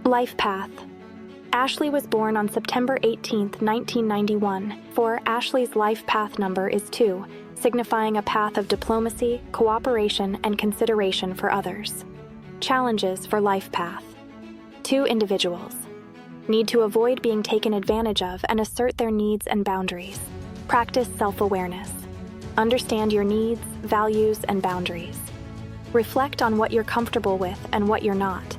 Life path. Ashley was born on September 18, 1991. For Ashley's life path number is 2, signifying a path of diplomacy, cooperation, and consideration for others. Challenges for life path. 2 individuals. Need to avoid being taken advantage of and assert their needs and boundaries. Practice self-awareness. Understand your needs, values, and boundaries. Reflect on what you're comfortable with and what you're not.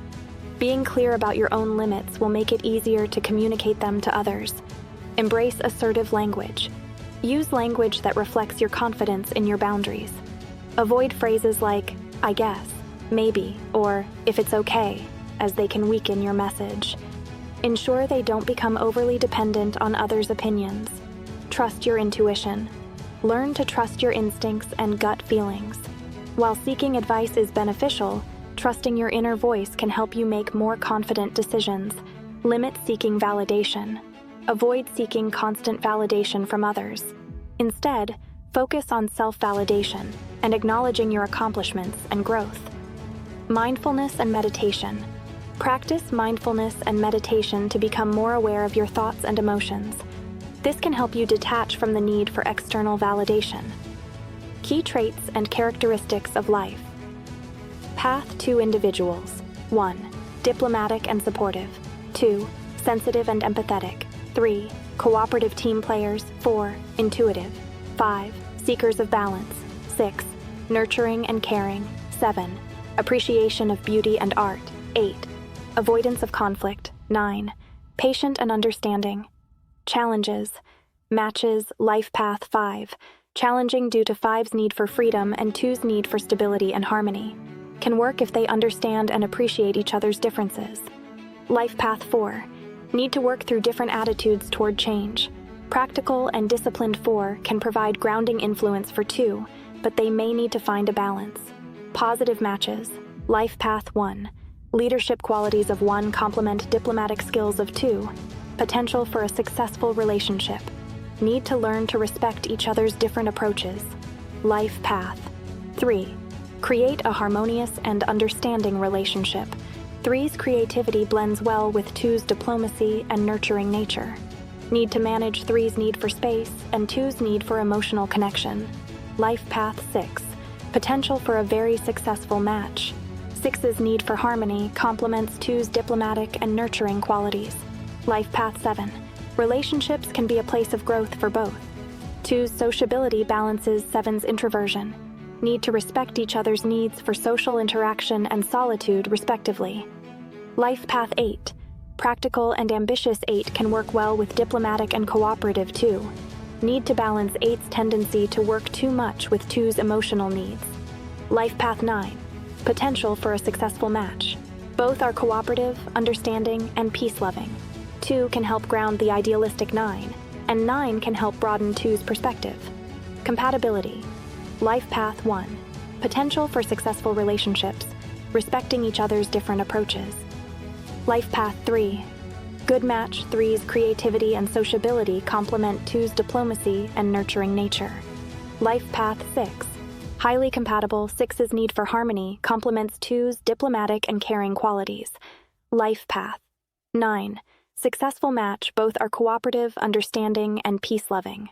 Being clear about your own limits will make it easier to communicate them to others. Embrace assertive language. Use language that reflects your confidence in your boundaries. Avoid phrases like, "I guess," "maybe," or "if it's okay," as they can weaken your message. Ensure they don't become overly dependent on others' opinions. Trust your intuition. Learn to trust your instincts and gut feelings. While seeking advice is beneficial, trusting your inner voice can help you make more confident decisions. Limit seeking validation. Avoid seeking constant validation from others. Instead, focus on self-validation and acknowledging your accomplishments and growth. Mindfulness and meditation. Practice mindfulness and meditation to become more aware of your thoughts and emotions. This can help you detach from the need for external validation. Key traits and characteristics of life. Path 2 individuals. 1. Diplomatic and supportive. 2. Sensitive and empathetic. 3. Cooperative team players. 4. Intuitive. 5. Seekers of balance. 6. Nurturing and caring. 7. Appreciation of beauty and art. 8. Avoidance of conflict. 9. Patient and understanding. Challenges. Matches life path 5. Challenging due to 5's need for freedom and 2's need for stability and harmony. Can work if they understand and appreciate each other's differences. Life path 4. Need to work through different attitudes toward change. Practical and disciplined 4 can provide grounding influence for 2, but they may need to find a balance. Positive matches. Life path 1. Leadership qualities of 1 complement diplomatic skills of 2. Potential for a successful relationship. Need to learn to respect each other's different approaches. Life path 3. Create a harmonious and understanding relationship. 3's creativity blends well with 2's diplomacy and nurturing nature. Need to manage 3's need for space and 2's need for emotional connection. Life path 6. Potential for a very successful match. 6's need for harmony complements 2's diplomatic and nurturing qualities. Life path 7. Relationships can be a place of growth for both. 2's sociability balances 7's introversion. Need to respect each other's needs for social interaction and solitude, respectively. Life path 8. Practical and ambitious 8 can work well with diplomatic and cooperative 2. Need to balance 8's tendency to work too much with 2's emotional needs. Life path 9. Potential for a successful match. Both are cooperative, understanding, and peace-loving. 2 can help ground the idealistic 9, and 9 can help broaden 2's perspective. Compatibility. Life path 1. Potential for successful relationships, respecting each other's different approaches. Life path 3. Good match 3's creativity and sociability complement 2's diplomacy and nurturing nature. Life path 6. Highly compatible 6's need for harmony complements 2's diplomatic and caring qualities. Life path 9. Successful match, both are cooperative, understanding, and peace-loving.